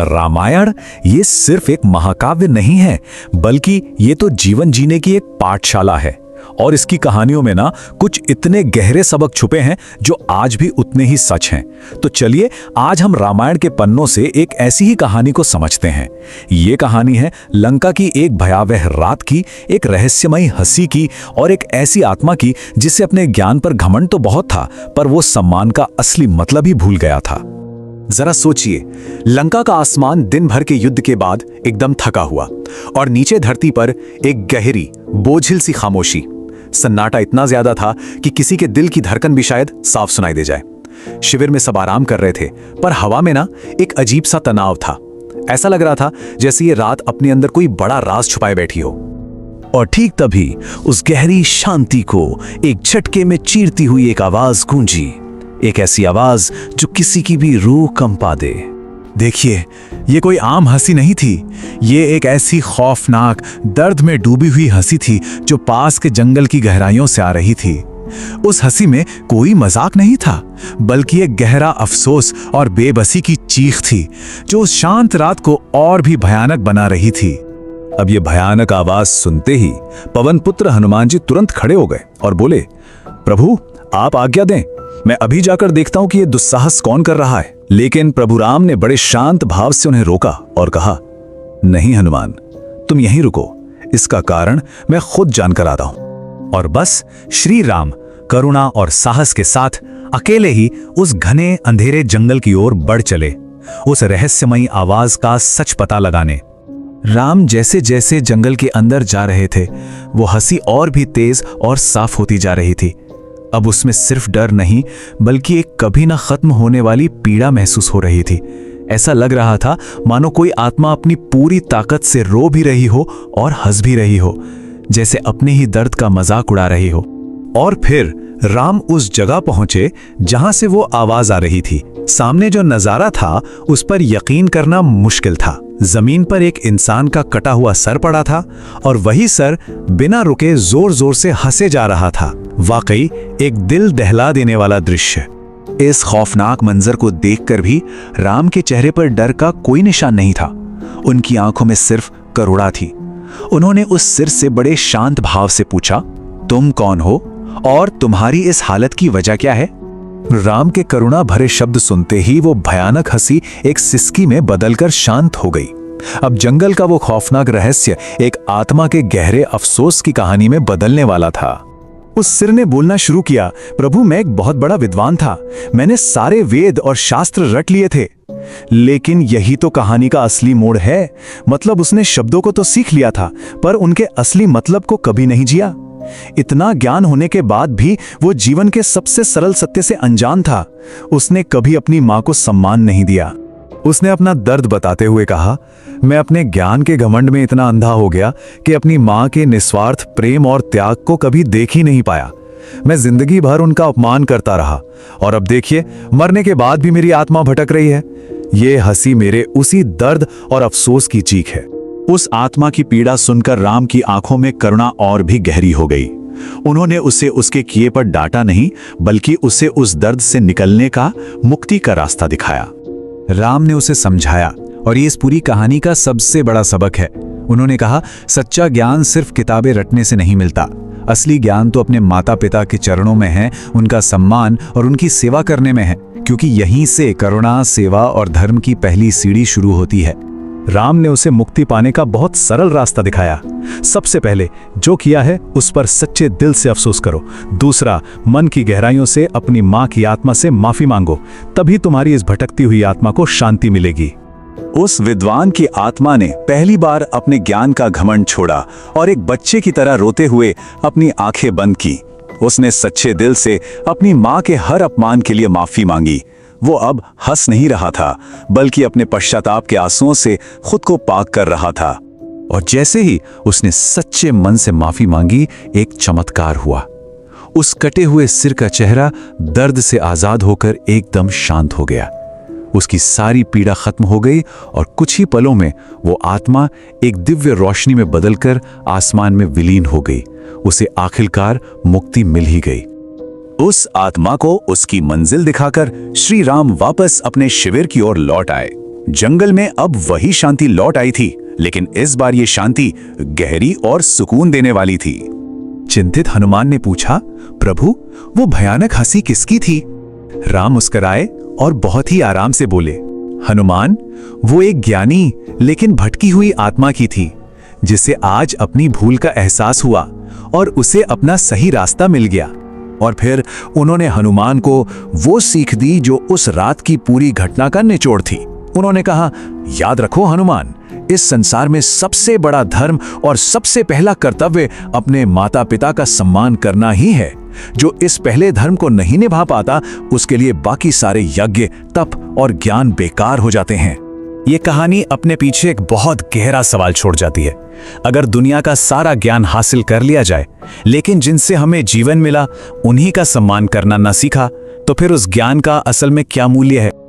रामायण ये सिर्फ एक महाकाव्य नहीं है, बल्कि ये तो जीवन जीने की एक पाठशाला है। और इसकी कहानियों में ना कुछ इतने गहरे सबक छुपे हैं जो आज भी उतने ही सच हैं। तो चलिए आज हम रामायण के पन्नों से एक ऐसी ही कहानी को समझते हैं। ये कहानी है लंका की एक भयावह रात की, एक रहस्यमयी हंसी की और एक ऐसी आत्मा की जिसे अपने ज्ञान पर घमंड तो बहुत था, पर वो सम्मान का असली मतलब ही भूल गया था। जरा सोचिए, लंका का आसमान दिन भर के युद्ध के बाद एकदम थका हुआ और नीचे धरती पर एक गहरी बोझिल सी खामोशी। सन्नाटा इतना ज्यादा था कि किसी के दिल की धड़कन भी शायद साफ सुनाई दे जाए। शिविर में सब आराम कर रहे थे, पर हवा में ना एक अजीब सा तनाव था। ऐसा लग रहा था जैसे ये रात अपने अंदर कोई बड़ा राज छुपाए बैठी हो। और ठीक तभी उस गहरी शांति को एक झटके में चीरती हुई एक आवाज गूंजी, एक ऐसी आवाज जो किसी की भी रूह कंपा दे। देखिए, ये कोई आम हंसी नहीं थी। ये एक ऐसी खौफनाक, दर्द में डूबी हुई हंसी थी जो पास के जंगल की गहराइयों से आ रही थी। उस हंसी में कोई मजाक नहीं था, बल्कि एक गहरा अफसोस और बेबसी की चीख थी जो उस शांत रात को और भी भयानक बना रही थी। अब ये भयानक आवाज सुनते ही पवन पुत्र हनुमान जी तुरंत खड़े हो गए और बोले, प्रभु आप आज्ञा दें, मैं अभी जाकर देखता हूं कि ये दुस्साहस कौन कर रहा है। लेकिन प्रभु राम ने बड़े शांत भाव से उन्हें रोका और कहा, नहीं हनुमान, तुम यहीं रुको, इसका कारण मैं खुद जानकर आता हूं। और बस श्री राम करुणा और साहस के साथ अकेले ही उस घने अंधेरे जंगल की ओर बढ़ चले, उस रहस्यमयी आवाज का सच पता लगाने। राम जैसे जैसे जंगल के अंदर जा रहे थे, वो हंसी और भी तेज और साफ होती जा रही थी। अब उसमें सिर्फ डर नहीं, बल्कि एक कभी ना खत्म होने वाली पीड़ा महसूस हो रही थी। ऐसा लग रहा था मानो कोई आत्मा अपनी पूरी ताकत से रो भी रही हो और हंस भी रही हो, जैसे अपने ही दर्द का मजाक उड़ा रही हो। और फिर राम उस जगह पहुंचे जहां से वो आवाज आ रही थी। सामने जो नजारा था उस पर यकीन करना मुश्किल था। जमीन पर एक इंसान का कटा हुआ सर पड़ा था और वही सर बिना रुके जोर जोर से हंसे जा रहा था। वाकई एक दिल दहला देने वाला दृश्य। इस खौफनाक मंजर को देखकर भी राम के चेहरे पर डर का कोई निशान नहीं था। उनकी आंखों में सिर्फ करुणा थी। उन्होंने उस सिर से बड़े शांत भाव से पूछा, तुम कौन हो और तुम्हारी इस हालत की वजह क्या है? राम के करुणा भरे शब्द सुनते ही वो भयानक हंसी एक सिसकी में बदलकर शांत हो गई। अब जंगल का वो खौफनाक रहस्य एक आत्मा के गहरे अफसोस की कहानी में बदलने वाला था। उस सिर ने बोलना शुरू किया, प्रभु मैं एक बहुत बड़ा विद्वान था, मैंने सारे वेद और शास्त्र रट लिए थे, लेकिन यही तो कहानी का असली मोड़ है। मतलब उसने शब्दों को तो सीख लिया था, पर उनके असली मतलब को कभी नहीं जिया। इतना ज्ञान होने के बाद भी वो जीवन के सबसे सरल सत्य से अनजान था। उसने कभी अपनी मां को सम्मान नहीं दिया। उसने अपना दर्द बताते हुए कहा, मैं अपने ज्ञान के घमंड में इतना अंधा हो गया कि अपनी मां के निस्वार्थ प्रेम और त्याग को कभी देख ही नहीं पाया। मैं जिंदगी भर उनका अपमान करता रहा और अब देखिए, मरने के बाद भी मेरी आत्मा भटक रही है। ये हंसी मेरे उसी दर्द और अफसोस की चीख है। उस आत्मा की पीड़ा सुनकर राम की आंखों में करुणा और भी गहरी हो गई। उन्होंने उसे उसके किए पर डांटा नहीं, बल्कि उसे उस दर्द से निकलने का, मुक्ति का रास्ता दिखाया। राम ने उसे समझाया और ये इस पूरी कहानी का सबसे बड़ा सबक है। उन्होंने कहा, सच्चा ज्ञान सिर्फ किताबें रटने से नहीं मिलता। असली ज्ञान तो अपने माता पिता के चरणों में है, उनका सम्मान और उनकी सेवा करने में है, क्योंकि यहीं से करुणा, सेवा और धर्म की पहली सीढ़ी शुरू होती है। राम ने उसे मुक्ति पाने का बहुत सरल रास्ता दिखाया। सबसे पहले जो किया है उस पर सच्चे दिल से अफसोस करो। दूसरा, मन की गहराइयों से अपनी मां की आत्मा से माफी मांगो, तभी तुम्हारी इस भटकती हुई आत्मा को शांति मिलेगी। उस विद्वान की आत्मा ने पहली बार अपने ज्ञान का घमंड छोड़ा और एक बच्चे की तरह रोते हुए अपनी आंखें बंद की। उसने सच्चे दिल से अपनी मां के हर अपमान के लिए माफी मांगी। वो अब हंस नहीं रहा था, बल्कि अपने पश्चाताप के आंसुओं से खुद को पाक कर रहा था। और जैसे ही उसने सच्चे मन से माफी मांगी, एक चमत्कार हुआ। उस कटे हुए सिर का चेहरा दर्द से आजाद होकर एकदम शांत हो गया। उसकी सारी पीड़ा खत्म हो गई और कुछ ही पलों में वो आत्मा एक दिव्य रोशनी में बदलकर आसमान में विलीन हो गई। उसे आखिरकार मुक्ति मिल ही गई। उस आत्मा को उसकी मंजिल दिखाकर श्री राम वापस अपने शिविर की ओर लौट आए। जंगल में अब वही शांति लौट आई थी, लेकिन इस बार ये शांति गहरी और सुकून देने वाली थी। चिंतित हनुमान ने पूछा, प्रभु, वो भयानक हंसी किसकी थी? राम मुस्कुराए और बहुत ही आराम से बोले, हनुमान, वो एक ज्ञानी लेकिन भटकी हुई आत्मा की थी, जिसे आज अपनी भूल का एहसास हुआ और उसे अपना सही रास्ता मिल गया। और फिर उन्होंने हनुमान को वो सीख दी जो उस रात की पूरी घटना का निचोड़ थी। उन्होंने कहा, याद रखो हनुमान, इस संसार में सबसे बड़ा धर्म और सबसे पहला कर्तव्य अपने माता पिता का सम्मान करना ही है। जो इस पहले धर्म को नहीं निभा पाता, उसके लिए बाकी सारे यज्ञ, तप और ज्ञान बेकार हो जाते हैं। ये कहानी अपने पीछे एक बहुत गहरा सवाल छोड़ जाती है। अगर दुनिया का सारा ज्ञान हासिल कर लिया जाए, लेकिन जिनसे हमें जीवन मिला उन्हीं का सम्मान करना न सीखा, तो फिर उस ज्ञान का असल में क्या मूल्य है?